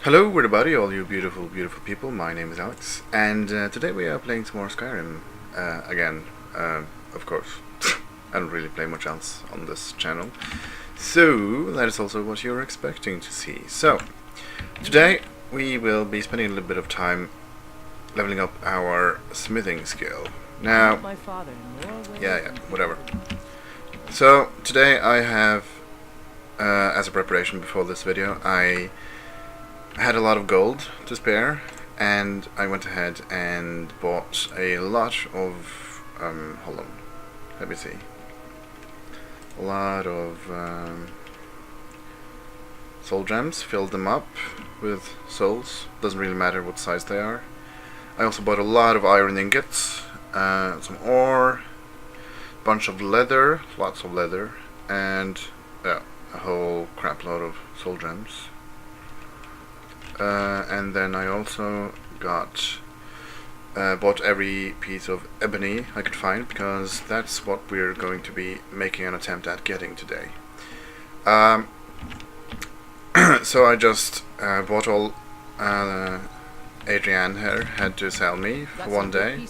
Hello everybody, all you beautiful people, my name is Alex, and today we are playing some more Skyrim, again, of course. I don't really play much else on this channel, so that is also what you're expecting to see. So, today we will be spending a little bit of time leveling up our smithing skill. Now, whatever. So, today I have, as a preparation before this video, I had a lot of gold to spare, and I went ahead and bought a lot of, hold on, let me see, a lot of soul gems, filled them up with souls, doesn't really matter what size they are. I also bought a lot of iron ingots, some ore, bunch of leather, lots of leather, and a whole crap load of soul gems. And then I also bought every piece of ebony I could find, because that's what we're going to be making an attempt at getting today. So I just bought all Adrienne here had to sell me for one day.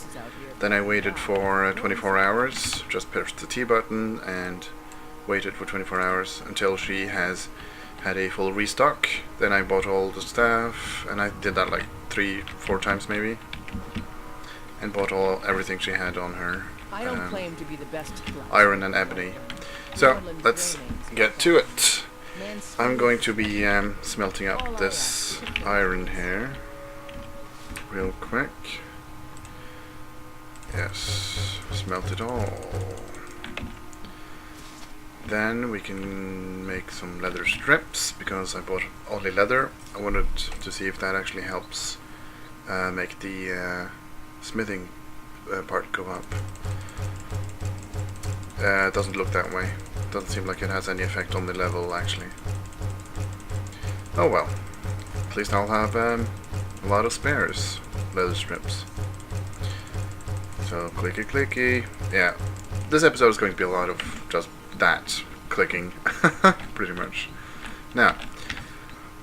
Then I waited for 24 hours, just pressed the T button and waited for 24 hours until she has had a full restock. Then I bought all the stuff, and I did that like 3-4 times maybe, and bought everything she had on her. I don't claim to be the best iron and ebony. So let's get to it. I'm going to be smelting up this iron here real quick. Yes, smelt it all. Then we can make some leather strips, because I bought only leather. I wanted to see if that actually helps make the smithing part go up. It doesn't look that way. Doesn't seem like it has any effect on the level actually. Oh well. At least I'll have a lot of spares leather strips. So clicky clicky. Yeah. This episode is going to be a lot of just that clicking, pretty much. Now,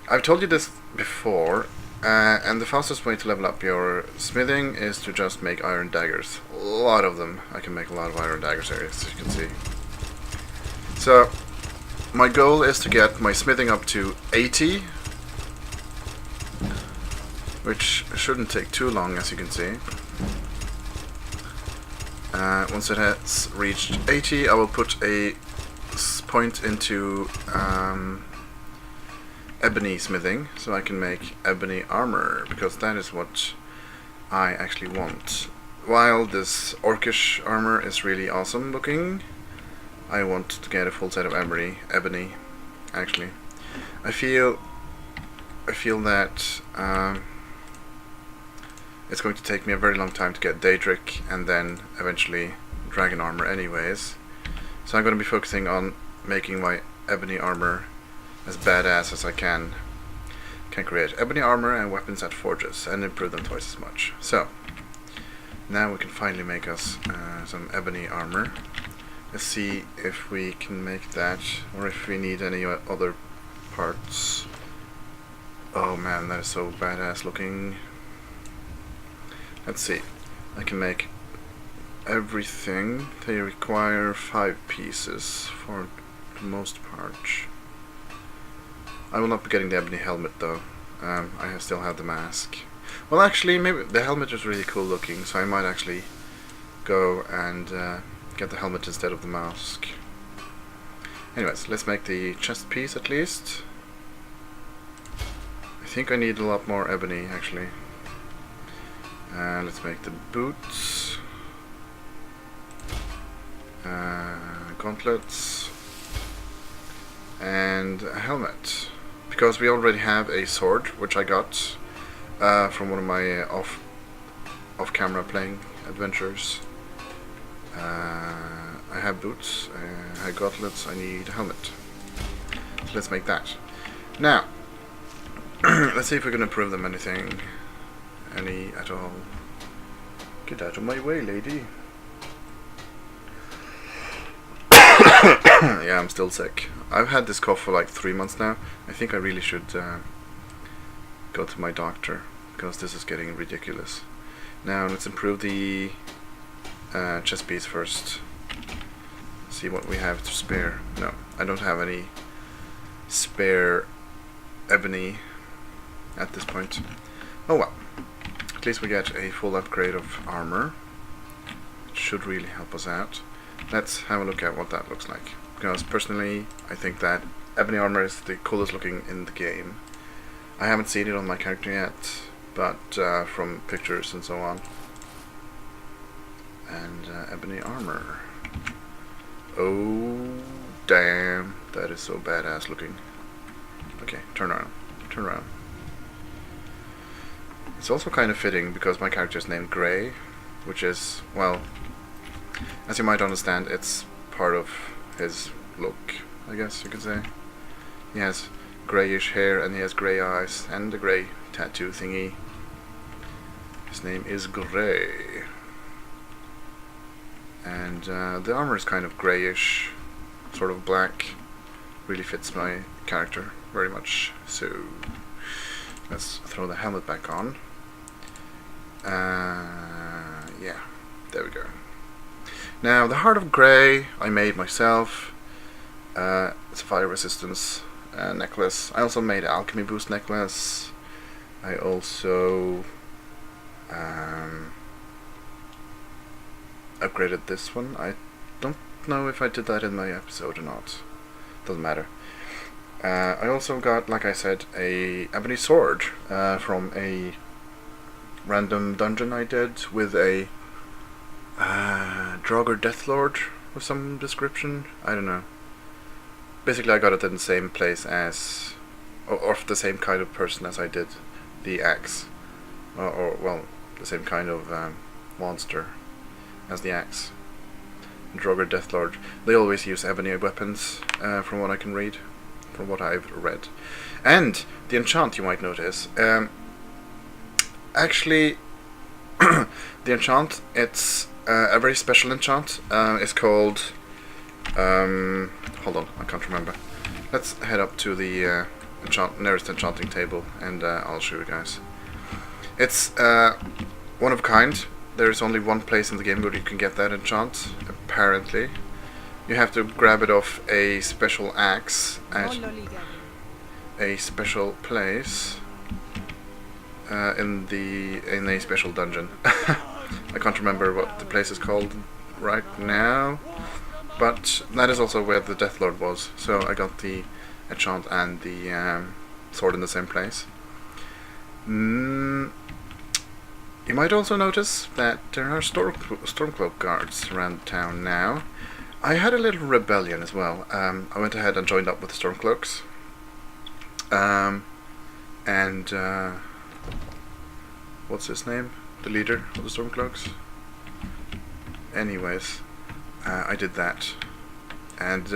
I've told you this before, and the fastest way to level up your smithing is to just make iron daggers. A lot of them. I can make a lot of iron daggers here, as you can see. So, my goal is to get my smithing up to 80, which shouldn't take too long, as you can see. Once it has reached 80, I will put a point into ebony smithing, so I can make ebony armor, because that is what I actually want. While this orcish armor is really awesome looking, I want to get a full set of ebony actually. I feel that it's going to take me a very long time to get Daedric and then eventually dragon armor anyways. So I'm going to be focusing on making my ebony armor as badass as I can. Can create ebony armor and weapons at forges and improve them twice as much. So now we can finally make us some ebony armor. Let's see if we can make that, or if we need any other parts. Oh man, that is so badass looking. Let's see. I can make everything. They require 5 pieces for the most part. I will not be getting the ebony helmet though. I still have the mask. Well, actually, maybe the helmet is really cool looking, so I might actually go and get the helmet instead of the mask. Anyways, let's make the chest piece at least. I think I need a lot more ebony actually. Let's make the boots, gauntlets, and a helmet, because we already have a sword, which I got from one of my off-camera playing adventures. I have boots, I have gauntlets, I need a helmet. So let's make that. Now, let's see if we can improve them anything. Any at all. Get out of my way, lady. Yeah, I'm still sick. I've had this cough for like 3 months now. I think I really should go to my doctor, because this is getting ridiculous. Now let's improve the chest piece first. See what we have to spare. No, I don't have any spare ebony at this point. Oh well. At least we get a full upgrade of armor. It should really help us out. Let's have a look at what that looks like. Because personally, I think that ebony armor is the coolest looking in the game. I haven't seen it on my character yet, but from pictures and so on. And ebony armor. Oh, damn. That is so badass looking. Okay, turn around. Turn around. It's also kind of fitting because my character is named Grey, which is, well, as you might understand, it's part of his look, I guess you could say. He has greyish hair and he has grey eyes and a grey tattoo thingy. His name is Grey. And the armor is kind of greyish, sort of black. Really fits my character very much. So let's throw the helmet back on. Yeah, there we go. Now the Heart of Grey I made myself. It's a fire resistance necklace. I also made an alchemy boost necklace. I also upgraded this one. I don't know if I did that in my episode or not. Doesn't matter. I also got, like I said, a ebony sword from a random dungeon I did with a Draugr Deathlord of some description. I don't know. Basically, I got it in the same place as, or the same kind of person as I did the axe, or well, the same kind of monster as the axe. Draugr Deathlord. They always use ebony weapons, from what I can read, from what I've read. And the enchant, you might notice. Actually, the enchant, it's a very special enchant. It's called. Hold on, I can't remember. Let's head up to the nearest enchanting table, and I'll show you guys. It's one of a kind. There's only one place in the game where you can get that enchant, apparently. You have to grab it off a special axe at a special place in a special dungeon. I can't remember what the place is called right now, but that is also where the Deathlord was. So I got the enchant and the sword in the same place. You might also notice that there are Stormcloak guards around town now. I had a little rebellion as well. I went ahead and joined up with the Stormcloaks. What's his name? The leader of the Stormcloaks? Anyways, I did that. And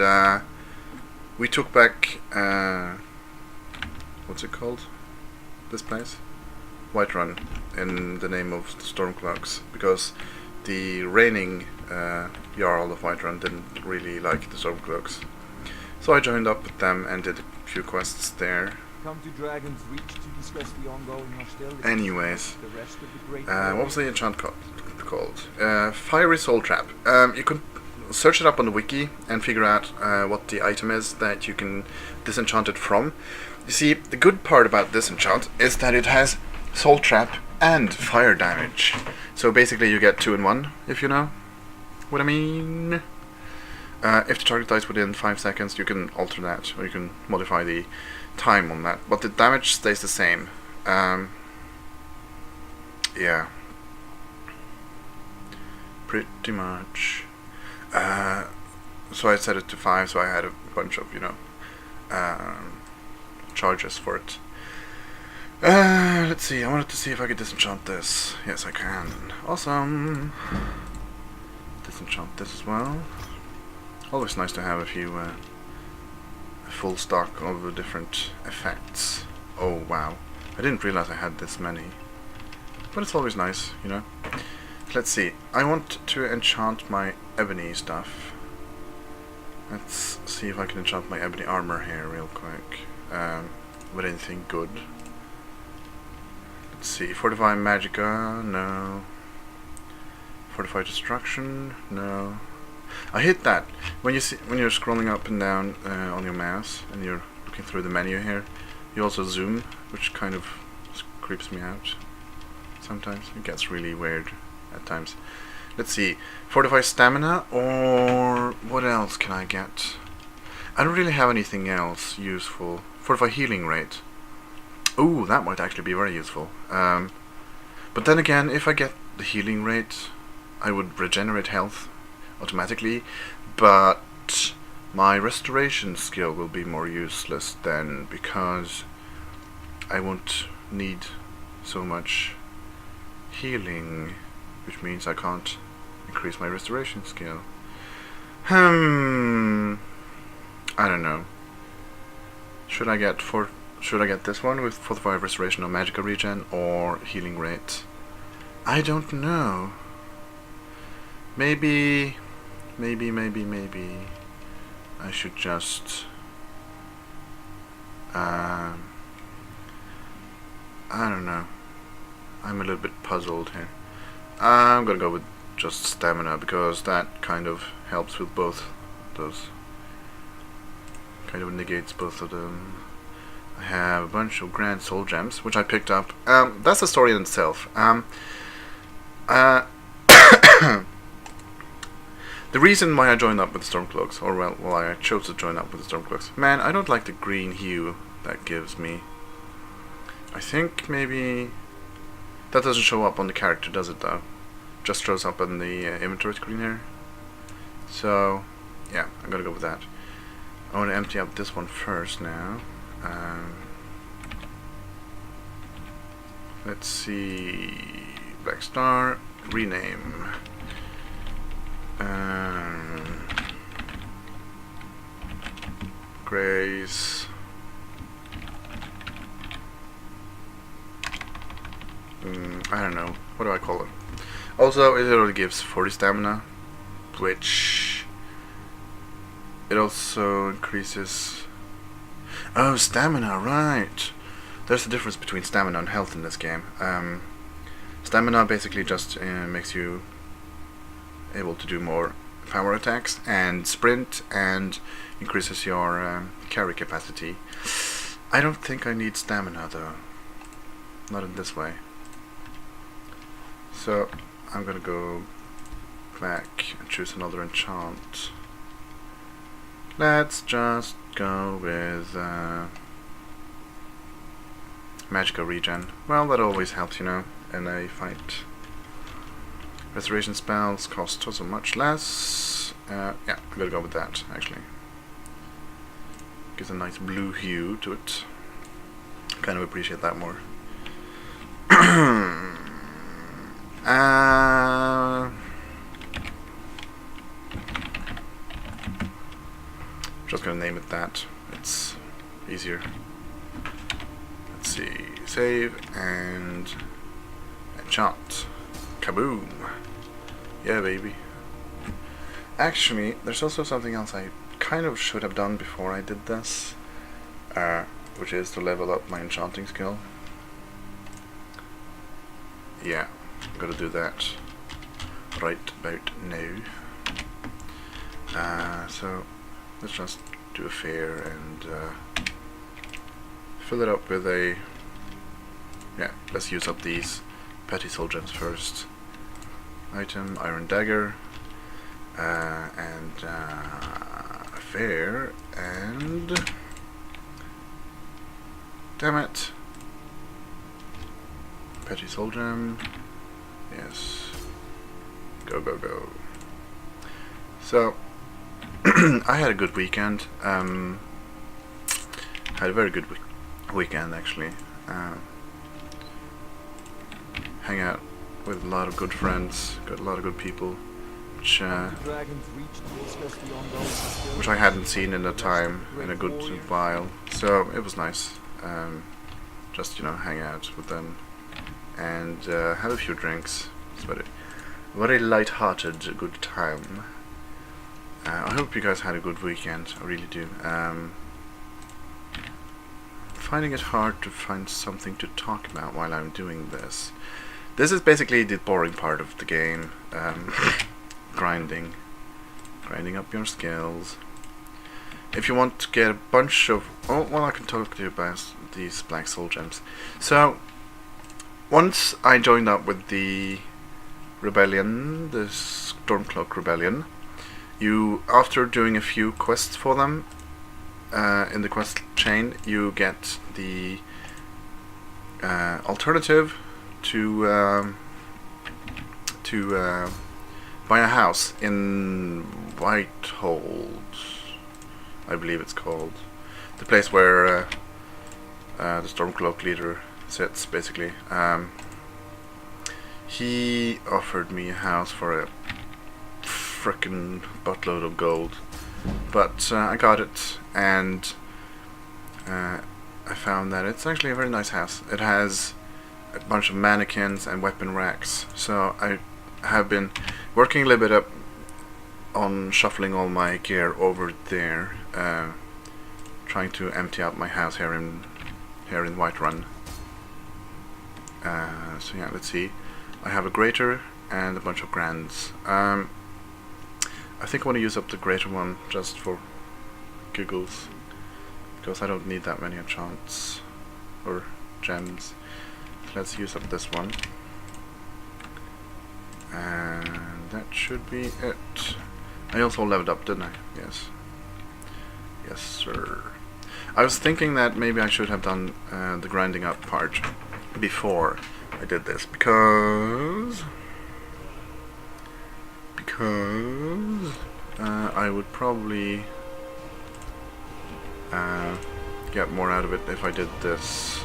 we took back, what's it called? This place? Whiterun, in the name of the Stormcloaks, because the reigning Jarl of Whiterun didn't really like the Stormcloaks. So I joined up with them and did a few quests there. Come to Dragon's Reach to discuss the ongoing hostilities. Anyways, The rest of the great what was the enchant called? Fiery Soul Trap. You could search it up on the wiki and figure out what the item is that you can disenchant it from. You see, the good part about this enchant is that it has Soul Trap and fire damage. So basically you get 2 in 1, if you know what I mean. If the target dies within 5 seconds, you can alter that, or you can modify the time on that, but the damage stays the same. Yeah, pretty much. So I set it to 5, so I had a bunch of, charges for it. Let's see, I wanted to see if I could disenchant this. Yes, I can. Awesome. Disenchant this as well. Always nice to have a few, a full stock of different effects. Oh, wow. I didn't realize I had this many. But it's always nice, you know. Let's see. I want to enchant my ebony stuff. Let's see if I can enchant my ebony armor here real quick. With anything good. Let's see. Fortify Magica, no. Fortify Destruction, no. I hate that when you're scrolling up and down on your mouse and you're looking through the menu here. You also zoom, which kind of creeps me out. Sometimes it gets really weird at times. Let's see. Fortify Stamina, or what else can I get? I don't really have anything else useful. Fortify Healing Rate. Ooh, that might actually be very useful. But then again, if I get the healing rate, I would regenerate health automatically, but my restoration skill will be more useless then, because I won't need so much healing, which means I can't increase my restoration skill. I don't know. Should I get this one with Fortify Restoration or Magical Regen or Healing Rate? I don't know. Maybe I should just I don't know. I'm a little bit puzzled here. I'm gonna go with just Stamina, because that kind of helps with both those. Kind of negates both of them. I have a bunch of Grand Soul Gems, which I picked up. That's a story in itself. The reason why I joined up with the Stormcloaks, or why I chose to join up with the Stormcloaks, man, I don't like the green hue that gives me. I think maybe that doesn't show up on the character, does it though? Just shows up on the inventory screen here. So, yeah, I'm gonna go with that. I want to empty out this one first now. Let's see. Black Star, rename. Grace. I don't know. What do I call it? Also, it only gives 40 stamina, which it also increases. Oh, stamina, right. There's a difference between stamina and health in this game. Stamina basically just makes you able to do more power attacks and sprint, and increases your carry capacity. I don't think I need stamina though. Not in this way. So I'm gonna go back and choose another enchant. Let's just go with Magical Regen. Well, that always helps, you know, in a fight. Restoration spells cost also much less. Yeah, I'm gonna go with that, actually. Gives a nice blue hue to it. Kind of appreciate that more. Just gonna name it that. It's easier. Let's see. Save and enchant. Kaboom! Yeah, baby. Actually, there's also something else I kind of should have done before I did this, which is to level up my enchanting skill. Yeah, I'm gonna do that right about now. So let's just do a fair and fill it up with a. Yeah, let's use up these petty soul gems first. Item, iron dagger, and fair, and damn it, petty soul gem. Yes, go go go. So I had a good weekend. Had a very good weekend actually. Hang out with a lot of good friends, got a lot of good people, which I hadn't seen in a good while. So it was nice, just, you know, hang out with them and have a few drinks. It's very light-hearted, good time. I hope you guys had a good weekend. I really do. finding it hard to find something to talk about while I'm doing this. This is basically the boring part of the game. Grinding up your skills. If you want to get a bunch of... Oh, well, I can talk to you about these black soul gems. So, once I joined up with the rebellion, the Stormcloak rebellion, you, after doing a few quests for them, in the quest chain, you get the alternative to buy a house in Whitehall, I believe it's called. The place where the Stormcloak leader sits, basically. He offered me a house for a frickin' buttload of gold. But I got it, and I found that it's actually a very nice house. It has a bunch of mannequins and weapon racks. So I have been working a little bit up on shuffling all my gear over there, trying to empty out my house here in Whiterun. So yeah, let's see. I have a greater and a bunch of grands. I think I want to use up the greater one just for giggles, because I don't need that many enchants or gems. Let's use up this one, and that should be it. I also leveled up, didn't I? Yes. Yes, sir. I was thinking that maybe I should have done the grinding up part before I did this, because I would probably get more out of it if I did this.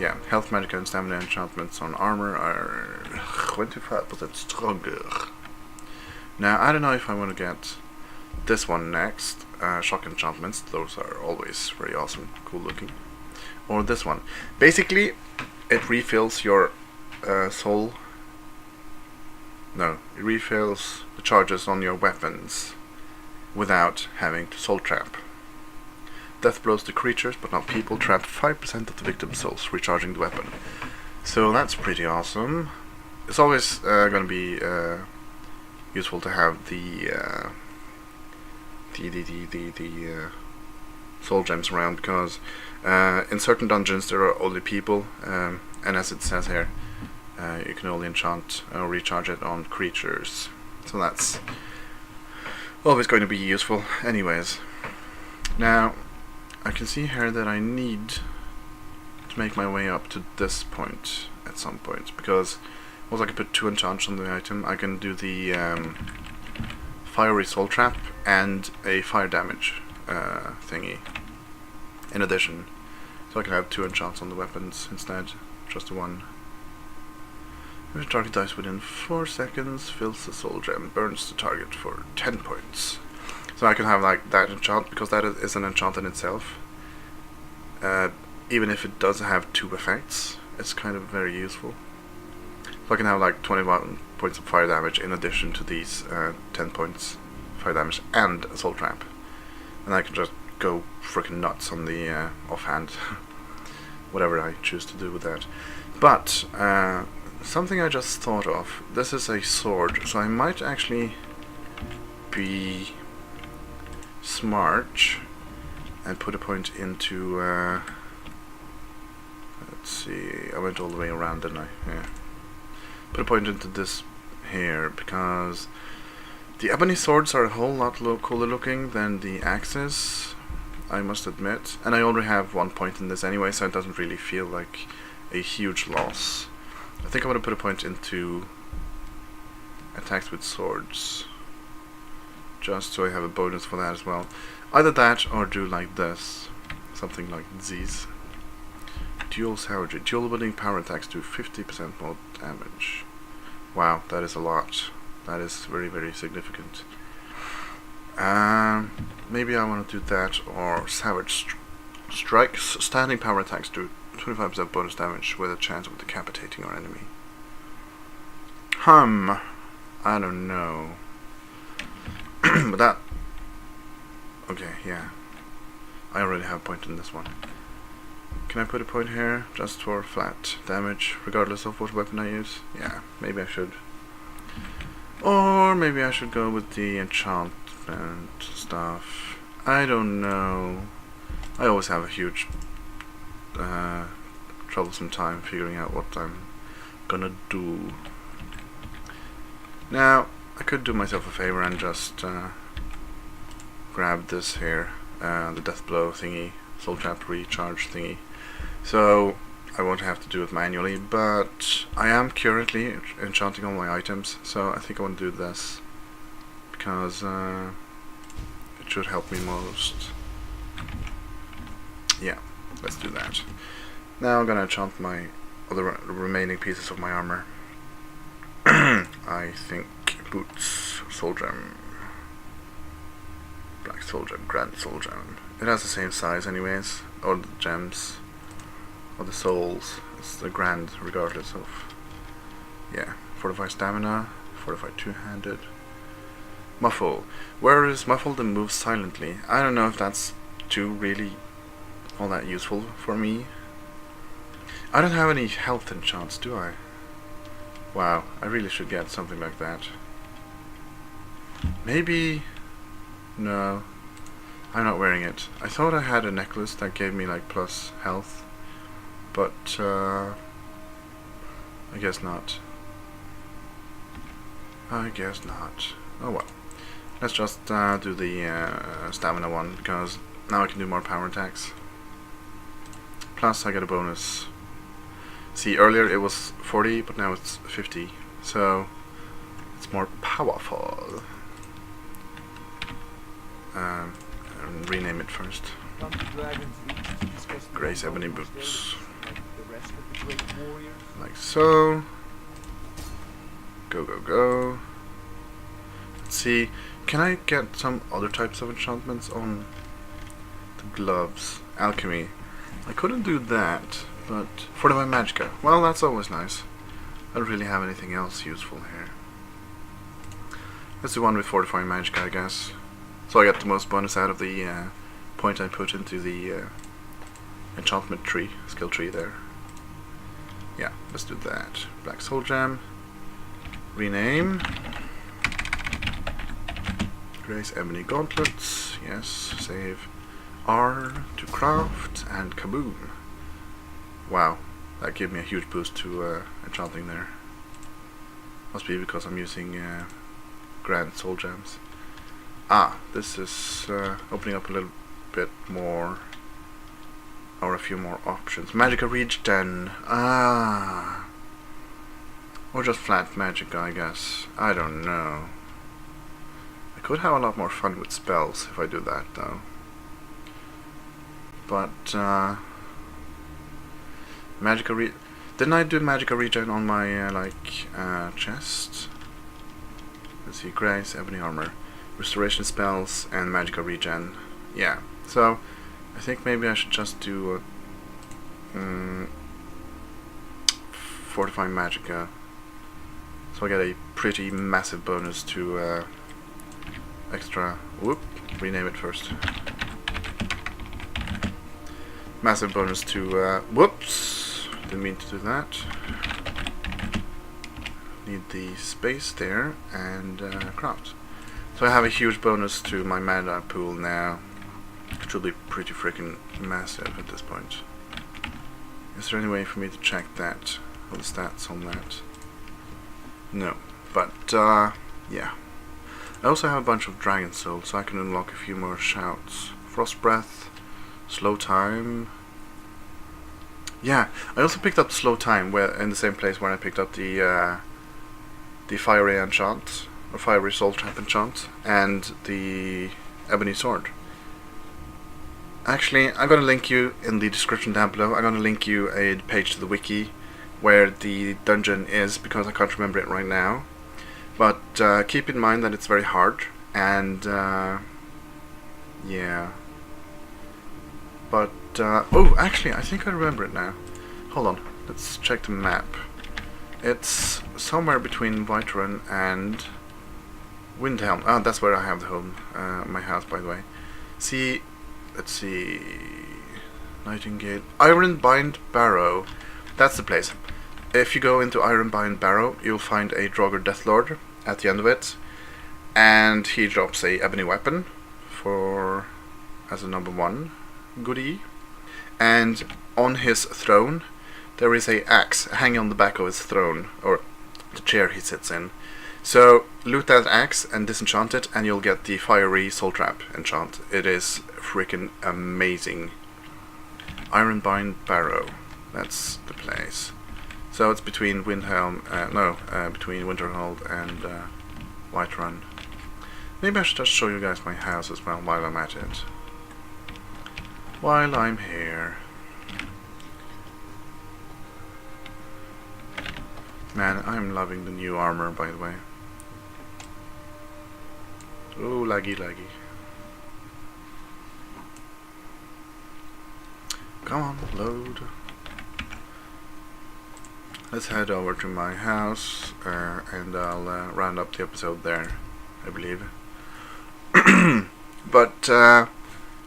Yeah, health, magic, and stamina enchantments on armor are 25% stronger. Now, I don't know if I want to get this one next, shock enchantments. Those are always very awesome, cool looking. Or this one. Basically, it refills your soul. No, it refills the charges on your weapons without having to soul trap. Death blows to creatures, but not people. Trap 5% of the victim's souls, recharging the weapon. So that's pretty awesome. It's always going to be useful to have the soul gems around, because in certain dungeons there are only people, and as it says here, you can only enchant or recharge it on creatures. So that's always going to be useful anyways. Now, I can see here that I need to make my way up to this point at some point, because once I can put 2 enchants on the item, I can do the fiery soul trap and a fire damage thingy in addition. So I can have 2 enchants on the weapons instead, just the one. If the target dies within 4 seconds, fills the soul gem, burns the target for 10 points. So I can have like that enchant, because that is an enchant in itself. Even if it does have 2 effects, it's kind of very useful. So I can have like 21 points of fire damage in addition to these 10 points fire damage and a soul trap. And I can just go freaking nuts on the offhand. Whatever I choose to do with that. But something I just thought of. This is a sword, so I might actually be smart and put a point into let's see, I went all the way around, didn't I? Yeah. Put a point into this here, because the ebony swords are a whole lot cooler looking than the axes, I must admit, and I already have 1 point in this anyway, so it doesn't really feel like a huge loss. I think I'm going to put a point into attacks with swords, just so I have a bonus for that as well. Either that or do like this, something like these. Dual savagery. Dual wielding power attacks do 50% more damage. Wow, that is a lot. That is very, very significant. Maybe I want to do that, or savage strikes. Standing power attacks do 25% bonus damage with a chance of decapitating our enemy. I don't know. But that... Okay, yeah. I already have a point in this one. Can I put a point here just for flat damage, regardless of what weapon I use? Yeah, maybe I should. Or maybe I should go with the enchantment stuff. I don't know. I always have a huge troublesome time figuring out what I'm gonna do. Now, I could do myself a favor and just grab this here, the death blow thingy, soul trap recharge thingy. So I won't have to do it manually, but I am currently enchanting all my items, so I think I want to do this because it should help me most. Yeah, let's do that. Now I'm gonna enchant my other remaining pieces of my armor. I think boots, soul gem, black soul gem, grand soul gem. It has the same size anyways, or the gems, or the souls. It's the grand regardless of. Yeah, fortify stamina, fortify two-handed. Muffle. Where is muffled and moves silently? I don't know if that's too really all that useful for me. I don't have any health enchants, do I? Wow, I really should get something like that. Maybe... No, I'm not wearing it. I thought I had a necklace that gave me like plus health, but I guess not. I guess not. Oh well. Let's just do the stamina one, because now I can do more power attacks. Plus I get a bonus. See, earlier it was 40, but now it's 50, so it's more powerful. Rename it first. Grace Ebony Boots. Like so. Go, go, go. Let's see, can I get some other types of enchantments on the gloves? Alchemy. I couldn't do that. But Fortify Magicka, well, that's always nice. I don't really have anything else useful here. Let's do one with Fortifying Magicka, I guess. So I get the most bonus out of the point I put into the enchantment tree, skill tree there. Yeah, let's do that. Black Soul Gem. Rename. Grace Ebony Gauntlets. Yes, save. R to craft, and kaboom. Wow, that gave me a huge boost to enchanting there. Must be because I'm using grand soul gems. Ah, this is opening up a little bit more, or a few more options. Magicka Regen. Ah, or just flat Magicka, I guess. I don't know. I could have a lot more fun with spells if I do that, though. But Magicka didn't I do Magicka Regen on my chest? Let's see, Grace, Ebony Armor, Restoration Spells, and Magicka Regen. Yeah, so I think maybe I should just do Fortifying Magicka, so I get a pretty massive bonus to extra. Whoop! Rename it first. Massive bonus to whoops! Didn't mean to do that. Need the space there and craft. So I have a huge bonus to my mana pool now. It will be pretty freaking massive at this point. Is there any way for me to check that? All the stats on that? No. But yeah. I also have a bunch of Dragon Souls, so I can unlock a few more shouts. Frost Breath, Slow Time. Yeah, I also picked up Slow Time where in the same place where I picked up the Fiery Enchant, or Fiery Soul Trap Enchant, and the Ebony Sword. Actually, I'm gonna link you in the description down below. I'm gonna link you a page to the wiki where the dungeon is, because I can't remember it right now. But keep in mind that it's very hard, and yeah. But oh, actually, I think I remember it now. Hold on, let's check the map. It's somewhere between Whiterun and Windhelm. Ah, that's where I have the home, my house, by the way. See, let's see. Nightingale. Ironbind Barrow. That's the place. If you go into Ironbind Barrow, you'll find a Draugr Deathlord at the end of it. And he drops a ebony weapon for as a number 1 goodie. And on his throne, there is a axe hanging on the back of his throne, or the chair he sits in. So loot that axe and disenchant it, and you'll get the fiery soul trap enchant. It is freaking amazing. Ironbind Barrow, that's the place. So it's between Windhelm, between Winterhold and Whiterun. Maybe I should just show you guys my house as well while I'm at it. While I'm here. Man, I'm loving the new armor, by the way. Oh, laggy, laggy. Come on, load. Let's head over to my house, and I'll round up the episode there, I believe. But,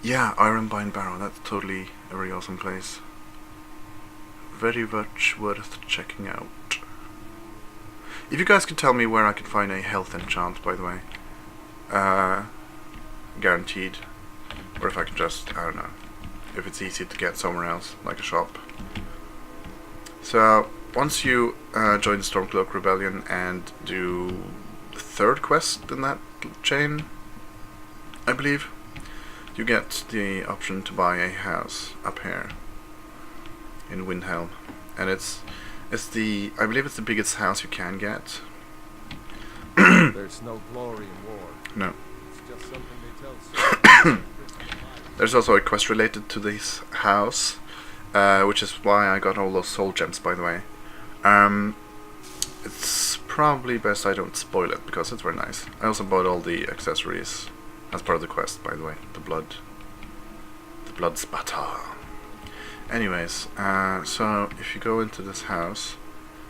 yeah, Ironbind Barrow, that's totally a very awesome place. Very much worth checking out. If you guys could tell me where I can find a health enchant, by the way. Guaranteed. Or if I can just, I don't know, if it's easy to get somewhere else, like a shop. So, once you join the Stormcloak Rebellion and do the 3rd quest in that chain, I believe, you get the option to buy a house up here in Windhelm. And it's the, I believe it's the biggest house you can get. There's no glory in war. No. It's just something they tell. There's also a quest related to this house, which is why I got all those soul gems, by the way. It's probably best I don't spoil it, because it's very nice. I also bought all the accessories as part of the quest, by the way. The blood spatter. Anyways, so if you go into this house,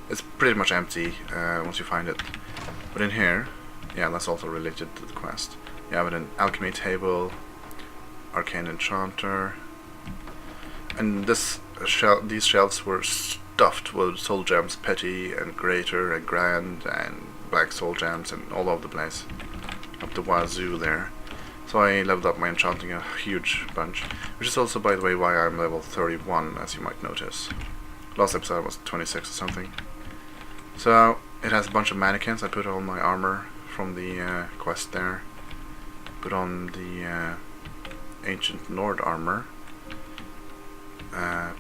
it's pretty much empty once you find it. But in here, yeah, that's also related to the quest. You have an alchemy table, arcane enchanter, and these shelves were stuffed with soul gems, petty and greater and grand and black soul gems, and all over the place, up the wazoo there. So I leveled up my enchanting a huge bunch, which is also, by the way, why I'm level 31, as you might notice. Last episode I was 26 or something. So it has a bunch of mannequins. I put on my armor from the quest there. Put on the ancient Nord armor.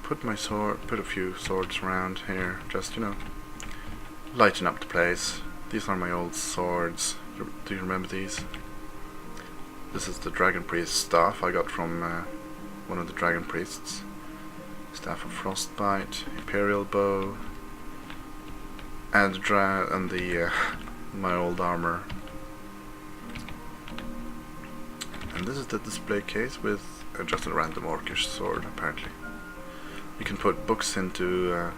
Put a few swords around here, just, you know, lighten up the place. These are my old swords. Do you remember these? This is the Dragon Priest staff I got from one of the Dragon Priests. Staff of Frostbite, Imperial Bow, and my old armor. And this is the display case with just a random orcish sword, apparently. You can put books into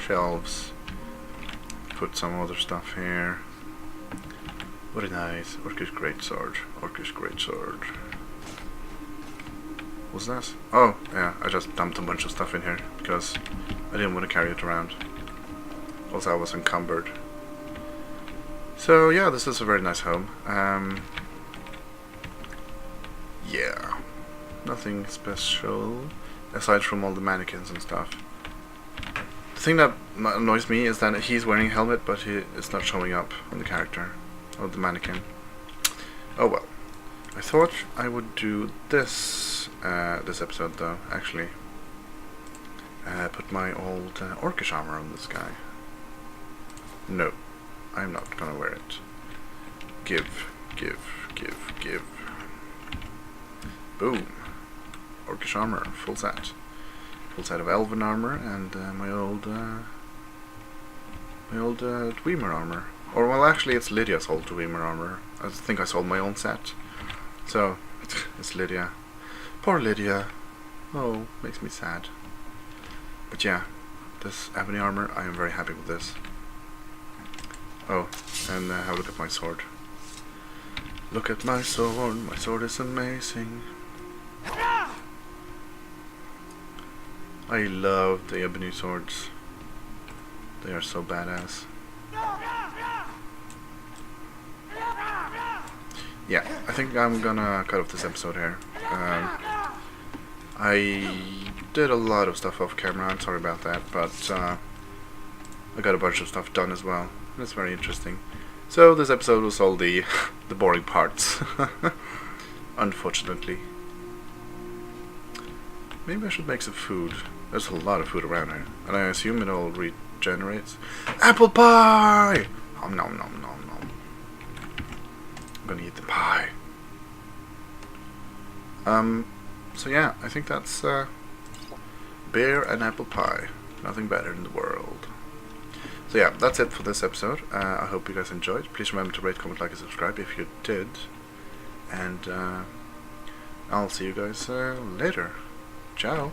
shelves. Put some other stuff here. Very nice. Orcish greatsword. Orcish greatsword. What's that? Oh, yeah, I just dumped a bunch of stuff in here because I didn't want to carry it around. Also, I was encumbered. So, yeah, this is a very nice home. Yeah. Nothing special, aside from all the mannequins and stuff. The thing that annoys me is that he's wearing a helmet, but it's not showing up on the character. Or the mannequin. Oh well. I thought I would do this this episode though, actually. Put my old orcish armor on this guy. No, I'm not gonna wear it. Give. Boom. Orcish armor, full set. Full set of elven armor and my old Dwemer armor. Or, well, actually, it's Lydia's old Dwemer armor. I think I sold my own set. So, it's Lydia. Poor Lydia. Oh, makes me sad. But yeah, this ebony armor, I am very happy with this. Oh, and have a look at my sword. Look at my sword is amazing. I love the ebony swords. They are so badass. Yeah, I think I'm gonna cut off this episode here. I did a lot of stuff off camera, I'm sorry about that, but I got a bunch of stuff done as well. That's very interesting. So this episode was all the the boring parts. Unfortunately. Maybe I should make some food. There's a lot of food around here, and I assume it all regenerates. Apple pie! Nom nom nom nom nom. I'm gonna eat the pie. So yeah, I think that's beer and apple pie. Nothing better in the world. So yeah, that's it for this episode. I hope you guys enjoyed. Please remember to rate, comment, like, and subscribe if you did. And I'll see you guys later. Ciao.